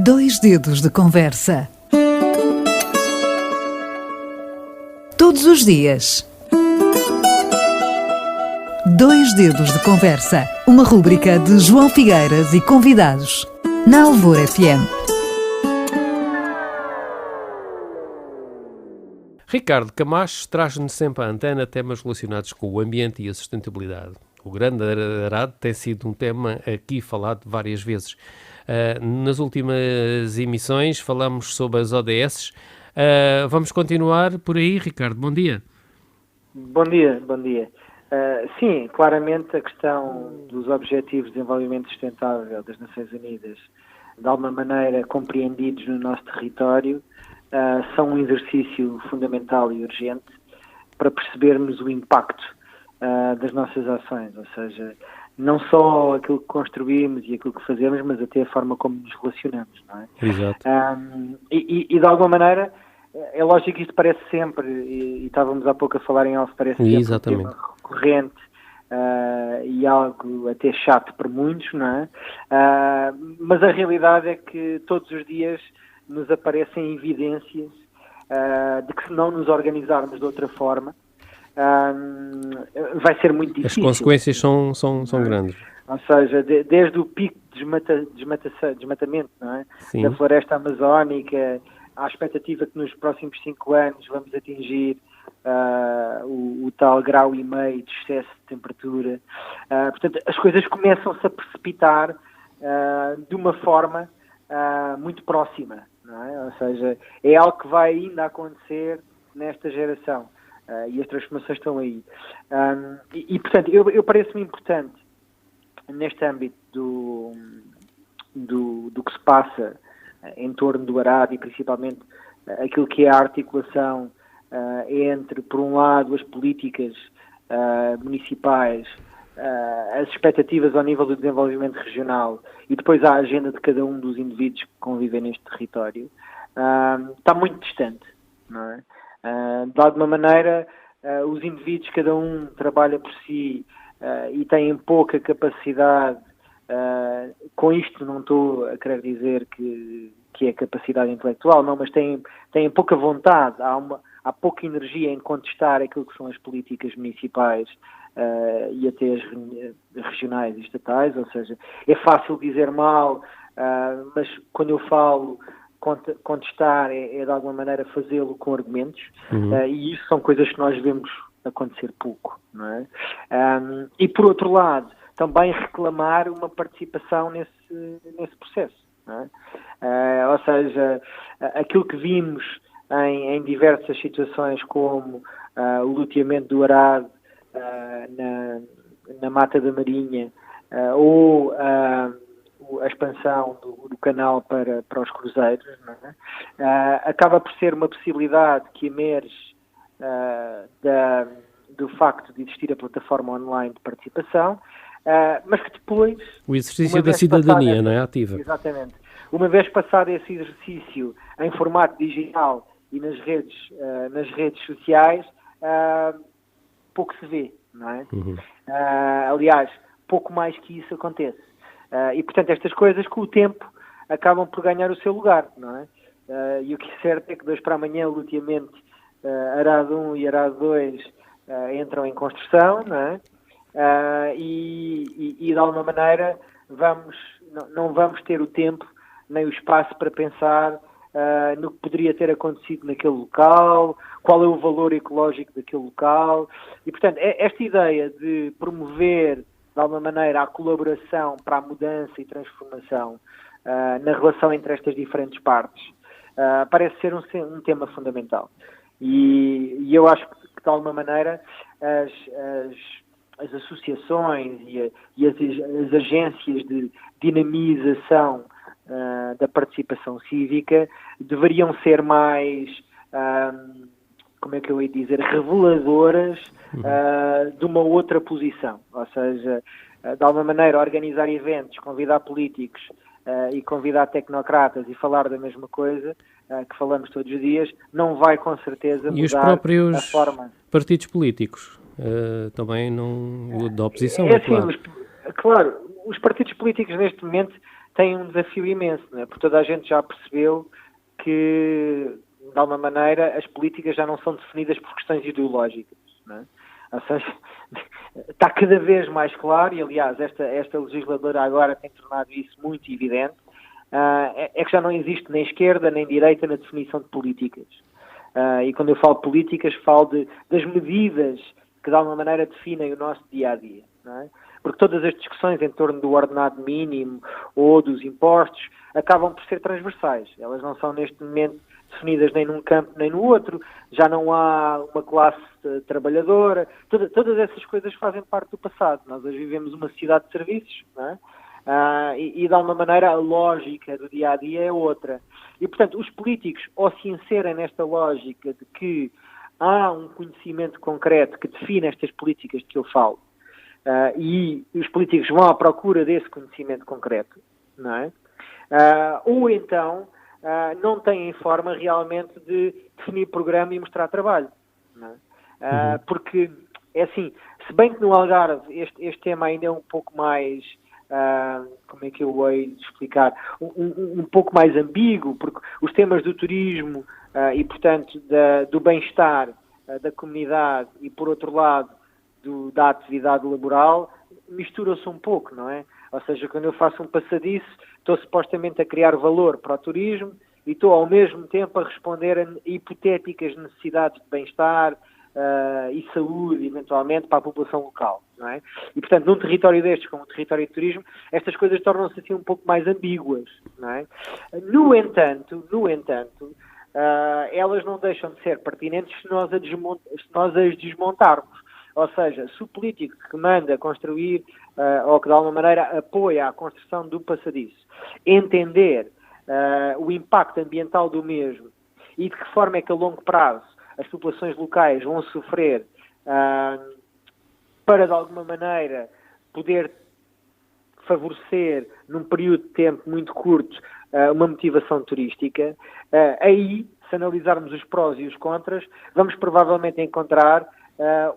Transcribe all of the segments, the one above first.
Dois dedos de conversa. Todos os dias. Dois dedos de conversa. Uma rúbrica de João Figueiras e convidados. Na Alvor FM. Ricardo Camacho traz-nos sempre à antena temas relacionados com o ambiente e a sustentabilidade. O grande arado tem sido um tema aqui falado várias vezes. Nas últimas emissões falamos sobre as ODS. Vamos continuar por aí, Ricardo. Bom dia. Bom dia. Sim, claramente a questão dos Objetivos de Desenvolvimento Sustentável das Nações Unidas, de alguma maneira compreendidos no nosso território, são um exercício fundamental e urgente para percebermos o impacto das nossas ações, ou seja, não só aquilo que construímos e aquilo que fazemos, mas até a forma como nos relacionamos, não é? Exato. E de alguma maneira, é lógico que isto parece sempre, e estávamos há pouco a falar em off, parece sempre Exatamente. um tema recorrente e algo até chato para muitos, não é? Mas a realidade é que todos os dias nos aparecem evidências de que se não nos organizarmos de outra forma, vai ser muito difícil. As consequências são grandes. Ou seja, desde o pico de desmatamento, não é? Sim. Da floresta amazónica, à expectativa que nos próximos 5 anos vamos atingir o tal grau e meio de excesso de temperatura. Portanto, as coisas começam-se a precipitar de uma forma muito próxima, não é? Ou seja, é algo que vai ainda acontecer nesta geração. E as transformações estão aí. Portanto, eu parece-me importante, neste âmbito do que se passa em torno do arado e principalmente aquilo que é a articulação entre, por um lado, as políticas municipais, as expectativas ao nível do desenvolvimento regional e depois a agenda de cada um dos indivíduos que convivem neste território, está muito distante, não é? De alguma maneira, os indivíduos, cada um trabalha por si e têm pouca capacidade. Com isto não estou a querer dizer que é capacidade intelectual, não, mas têm pouca vontade, há pouca energia em contestar aquilo que são as políticas municipais e até as regionais e estatais, ou seja, é fácil dizer mal, mas quando eu falo contestar é de alguma maneira fazê-lo com argumentos, e isso são coisas que nós vemos acontecer pouco, não é? E por outro lado, também reclamar uma participação nesse processo, não é? Ou seja, aquilo que vimos em diversas situações, como o loteamento do arado na Mata da Marinha, ou a expansão do canal para os cruzeiros, não é? Acaba por ser uma possibilidade que emerge do facto de existir a plataforma online de participação, mas que depois... O exercício da cidadania, passada, não é? Ativa. Exatamente. Uma vez passado esse exercício em formato digital e nas redes sociais, pouco se vê, não é? Aliás, pouco mais que isso acontece. E, portanto, estas coisas, com o tempo, acabam por ganhar o seu lugar, não é? E o que é certo é que de hoje para amanhã o loteamento Arado 1 e Arado 2 entram em construção, não é? E de alguma maneira não vamos ter o tempo nem o espaço para pensar no que poderia ter acontecido naquele local, qual é o valor ecológico daquele local. E, portanto, esta ideia de promover, de alguma maneira, a colaboração para a mudança e transformação na relação entre estas diferentes partes, parece ser um tema fundamental. E eu acho que, de alguma maneira, as associações e as agências de dinamização da participação cívica deveriam ser mais, como é que eu ia dizer, reveladoras de uma outra posição. Ou seja, de alguma maneira, organizar eventos, convidar políticos e convidar tecnocratas e falar da mesma coisa que falamos todos os dias, não vai com certeza mudar E os próprios a forma. partidos políticos também não, da oposição, É é assim, claro. claro, os partidos políticos neste momento têm um desafio imenso, não é? Porque toda a gente já percebeu que, de alguma maneira, as políticas já não são definidas por questões ideológicas, não é? Ou seja, está cada vez mais claro, e aliás, esta legisladora agora tem tornado isso muito evidente, é que já não existe nem esquerda nem direita na definição de políticas. E quando eu falo políticas, falo das medidas que de alguma maneira definem o nosso dia-a-dia, não é? Porque todas as discussões em torno do ordenado mínimo ou dos impostos acabam por ser transversais. Elas não são neste momento definidas nem num campo nem no outro, já não há uma classe trabalhadora, todas essas coisas fazem parte do passado. Nós hoje vivemos uma sociedade de serviços, não é? E de alguma maneira a lógica do dia-a-dia é outra. E, portanto, os políticos, ao se inserem nesta lógica de que há um conhecimento concreto que define estas políticas de que eu falo, e os políticos vão à procura desse conhecimento concreto, não é? Ou então não têm forma realmente de definir programa e mostrar trabalho, não é? Porque, é assim, se bem que no Algarve este tema ainda é um pouco mais... como é que eu vou explicar, um pouco mais ambíguo, porque os temas do turismo e, portanto, do bem-estar da comunidade e, por outro lado, da atividade laboral, misturam-se um pouco, não é? Ou seja, quando eu faço um passadiço, estou supostamente a criar valor para o turismo e estou, ao mesmo tempo, a responder a hipotéticas necessidades de bem-estar e saúde, eventualmente, para a população local, não é? E, portanto, num território destes, como um território de turismo, estas coisas tornam-se assim um pouco mais ambíguas, não é? No entanto, elas não deixam de ser pertinentes se nós as desmontarmos. Ou seja, se o político que manda construir, ou que de alguma maneira apoia a construção do passadiço, entender o impacto ambiental do mesmo e de que forma é que a longo prazo as populações locais vão sofrer para de alguma maneira poder favorecer num período de tempo muito curto uma motivação turística, aí, se analisarmos os prós e os contras, vamos provavelmente encontrar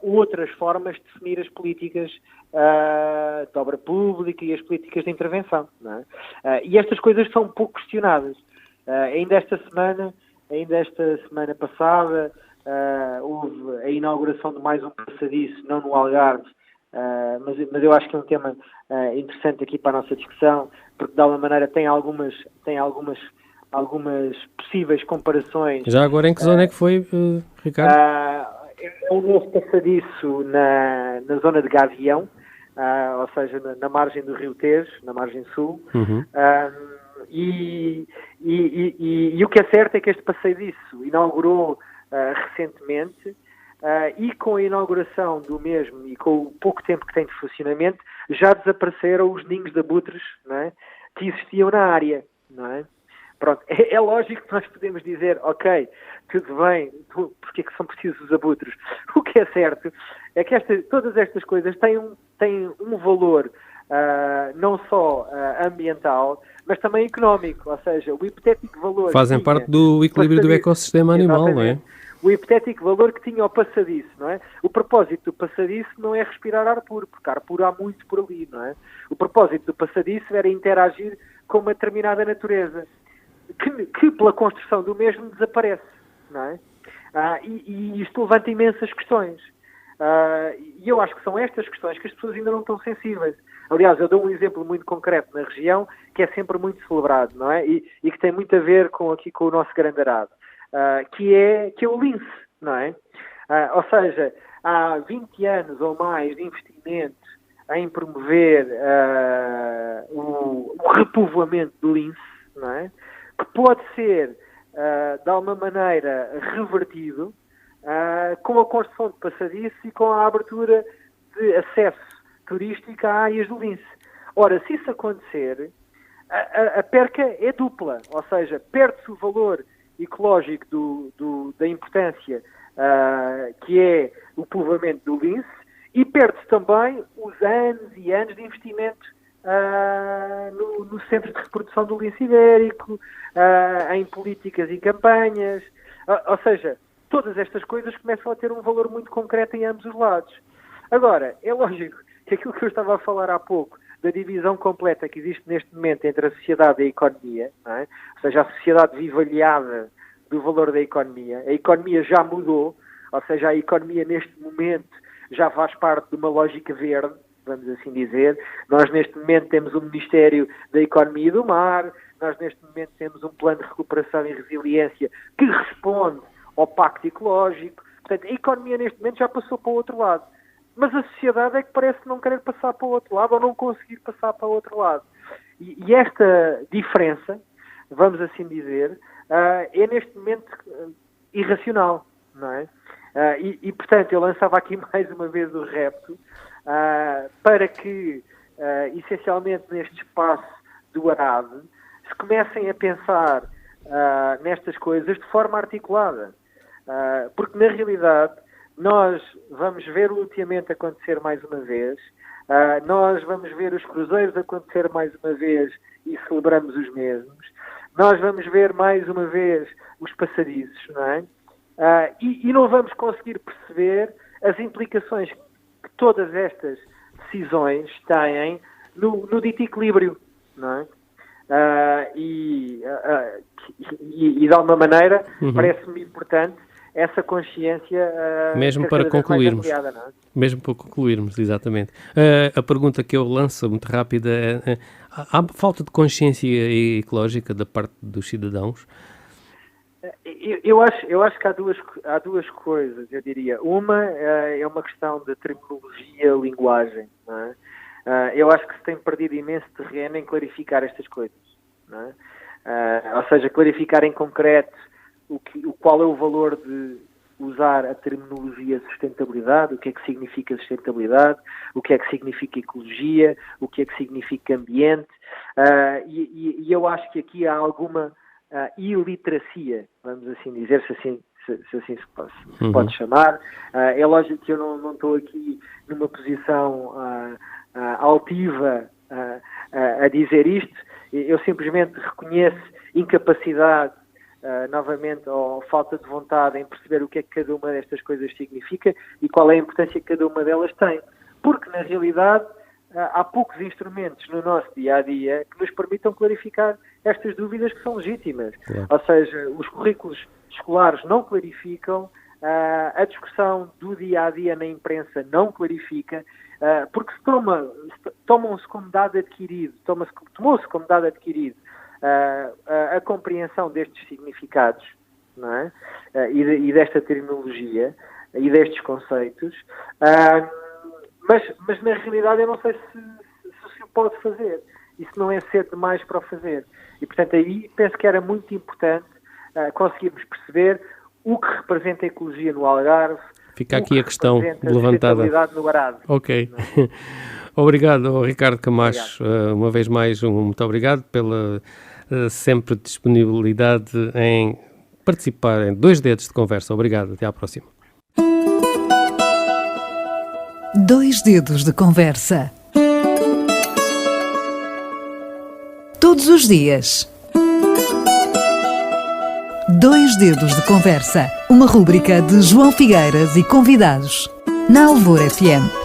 outras formas de definir as políticas de obra pública e as políticas de intervenção, não é? E estas coisas são um pouco questionadas. Ainda esta semana passada, houve a inauguração de mais um passadiço, não no Algarve, mas eu acho que é um tema interessante aqui para a nossa discussão, porque de alguma maneira tem algumas possíveis comparações. Já agora, em que zona é que foi, Ricardo? É um novo passadiço na zona de Gavião, ou seja, na margem do Rio Tejo, na margem sul. E o que é certo é que este passadiço inaugurou recentemente, e com a inauguração do mesmo e com o pouco tempo que tem de funcionamento, já desapareceram os ninhos de abutres, não é, que existiam na área, não é? Pronto, é lógico que nós podemos dizer, ok, tudo bem, porque é que são precisos os abutres? O que é certo é que todas estas coisas têm um valor não só ambiental, mas também económico, ou seja, o hipotético valor... Fazem parte do equilíbrio do ecossistema animal, não é? O hipotético valor que tinha o passadiço, não é? O propósito do passadiço não é respirar ar puro, porque ar puro há muito por ali, não é? O propósito do passadiço era interagir com uma determinada natureza, que pela construção do mesmo desaparece, não é? E isto levanta imensas questões. E eu acho que são estas questões que as pessoas ainda não estão sensíveis. Aliás, eu dou um exemplo muito concreto na região, que é sempre muito celebrado, não é? E que tem muito a ver com o nosso grande arado, que é o lince, não é? Ou seja, há 20 anos ou mais de investimento em promover o repovoamento do lince, não é? Que pode ser, de alguma maneira, revertido com a construção de passadiço e com a abertura de acesso turístico a áreas do lince. Ora, se isso acontecer, a perca é dupla, ou seja, perde-se o valor ecológico da importância que é o povoamento do lince e perde-se também os anos e anos de investimento no centro de reprodução do lince ibérico, em políticas e campanhas, ou seja, todas estas coisas começam a ter um valor muito concreto em ambos os lados. Agora, é lógico que aquilo que eu estava a falar há pouco, da divisão completa que existe neste momento entre a sociedade e a economia, não é? Ou seja, a sociedade vive aliada do valor da economia. A economia já mudou, ou seja, a economia neste momento já faz parte de uma lógica verde, vamos assim dizer. Nós neste momento temos o Ministério da Economia e do Mar, nós neste momento temos um plano de recuperação e resiliência que responde ao Pacto Ecológico. Portanto, a economia neste momento já passou para o outro lado. Mas a sociedade é que parece não querer passar para o outro lado ou não conseguir passar para o outro lado. E esta diferença, vamos assim dizer, é neste momento irracional, não é? Portanto, eu lançava aqui mais uma vez o repto para que, essencialmente neste espaço do ARAD, se comecem a pensar nestas coisas de forma articulada. Porque, na realidade, nós vamos ver o loteamento acontecer mais uma vez, nós vamos ver os cruzeiros acontecer mais uma vez e celebramos os mesmos, nós vamos ver mais uma vez os passadiços, não é? E não vamos conseguir perceber as implicações que todas estas decisões têm no dito equilíbrio, não é? De alguma maneira, parece-me importante essa consciência mesmo para concluirmos, ampliada, não é? Mesmo para concluirmos, exatamente. A pergunta que eu lanço muito rápida é: há falta de consciência ecológica da parte dos cidadãos? Eu acho que há duas coisas, eu diria. Uma é uma questão de terminologia, linguagem, não é? Eu acho que se tem perdido imenso terreno em clarificar estas coisas, não é? Ou seja, clarificar em concreto qual é o valor de usar a terminologia sustentabilidade, o que é que significa sustentabilidade, o que é que significa ecologia, o que é que significa ambiente, e eu acho que aqui há alguma iliteracia, vamos assim dizer, se assim se pode chamar. É lógico que eu não estou aqui numa posição altiva a dizer isto, eu simplesmente reconheço incapacidade, novamente, ou falta de vontade em perceber o que é que cada uma destas coisas significa e qual é a importância que cada uma delas tem. Porque, na realidade, há poucos instrumentos no nosso dia-a-dia que nos permitam clarificar estas dúvidas que são legítimas. Claro. Ou seja, os currículos escolares não clarificam, a discussão do dia-a-dia na imprensa não clarifica, porque tomam-se como dado adquirido, tomou-se como dado adquirido a compreensão destes significados, não é? E desta terminologia e destes conceitos, mas na realidade eu não sei se o pode fazer, isso não é cedo demais para o fazer, e portanto aí penso que era muito importante conseguirmos perceber o que representa a ecologia no Algarve. Fica aqui a questão levantada no ARAD. Ok. Obrigado, Ricardo Camacho. Uma vez mais, muito obrigado pela sempre disponibilidade em participar em 2 Dedos de Conversa. Obrigado, até à próxima. 2 Dedos de Conversa. Todos os dias. 2 Dedos de Conversa. Uma rúbrica de João Figueiras e convidados. Na Alvor FM.